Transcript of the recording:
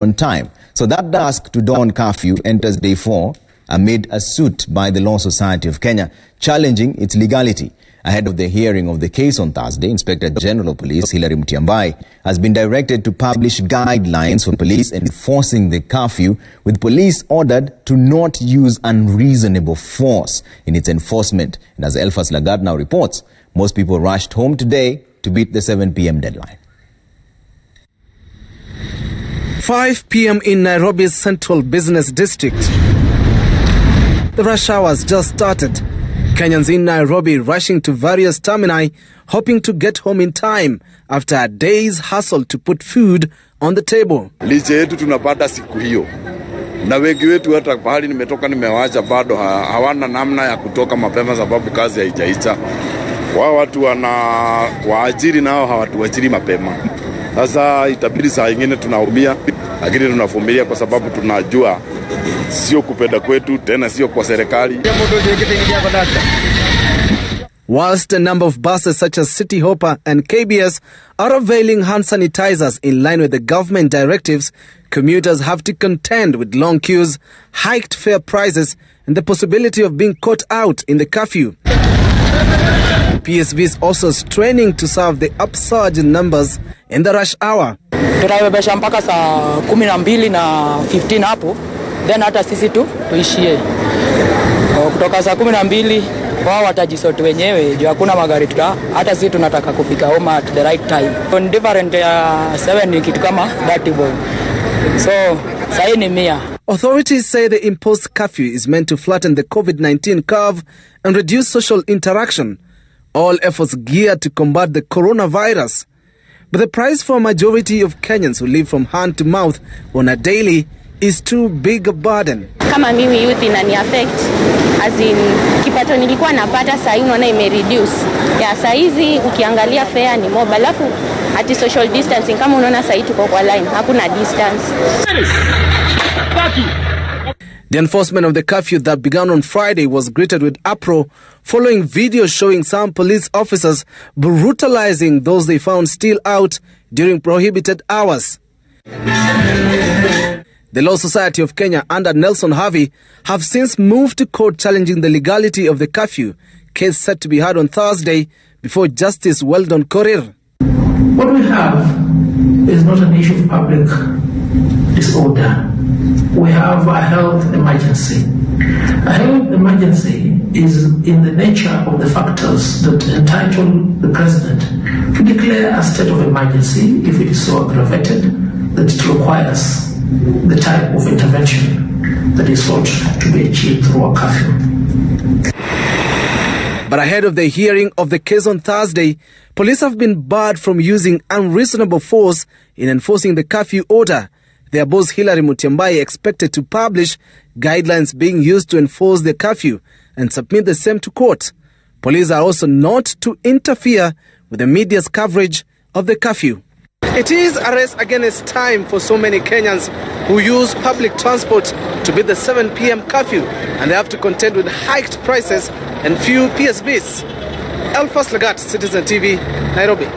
on time. So that dusk to dawn curfew enters day 4 amid a suit by the Law Society of Kenya challenging its legality. Ahead of the hearing of the case on Thursday, Inspector General of Police Hillary Mutyambi has been directed to publish guidelines for police enforcing the curfew, with police ordered to not use unreasonable force in its enforcement. And as Elphas Lagat now reports, most people rushed home today to beat the 7 p.m. deadline. 5 p.m. in Nairobi's central business district. The rush hours just started. Kenyans in Nairobi rushing to various termini, hoping to get home in time after a day's hustle to put food on the table. Licha yetu tunapata siku hiyo. Na wengi wetu hata pahali nimetoka nimewacha bado hawana namna ya kutoka mapema sababu kazi haijaisha. Wao watu waajiri nao hawatuajiri mapema. Sasa itabidi saa nyingine tunaumia, lakini tunavumilia kwa sababu tunajua sio kupenda kwetu, tena sio kwa serikali. Whilst a number of buses such as City Hopper and KBS are availing hand sanitizers in line with the government directives, commuters have to contend with long queues, hiked fare prices and the possibility of being caught out in the curfew. PSV is also straining to serve the upsurge in numbers in the rush hour. Tunabebesha mpaka saa 12 na 15 hapo, then hata sisi tuishie. Kutoka saa 12 wao watajisort wenyewe, juu hakuna magari hata sisi tunataka kufika home at the right time. On different 7 ni kitu kama 30 bob. So, sahi ni 100. Authorities say the imposed curfew is meant to flatten the COVID-19 curve and reduce social interaction. All efforts geared to combat the coronavirus. But the price for a majority of Kenyans who live from hand to mouth on a daily is too big a burden. Kama mimi youth inani affect, as in kipato nilikuwa napata saa hii unaona imereduce. Ya saa hizi ukiangalia fare ni mob, alafu ati social distancing kama unaona saa hii tuko kwa line, hakuna distance. The enforcement of the curfew that began on Friday was greeted with uproar following videos showing some police officers brutalizing those they found still out during prohibited hours. The Law Society of Kenya under Nelson Harvey have since moved to court challenging the legality of the curfew, case set to be heard on Thursday before Justice Weldon Korir. What we have is not an issue of public disorder. We have a health emergency. A health emergency is in the nature of the factors that entitle the president to declare a state of emergency if it is so aggravated that it requires the type of intervention that is sought to be achieved through a curfew. But ahead of the hearing of the case on Thursday, police have been barred from using unreasonable force in enforcing the curfew order. Their boss Hillary Mutyambi expected to publish guidelines being used to enforce the curfew and submit the same to court. Police are also not to interfere with the media's coverage of the curfew. It is a race against time for so many Kenyans who use public transport to beat the 7 p.m. curfew, and they have to contend with hiked prices and few PSVs. Elphas Lagat, Citizen TV, Nairobi.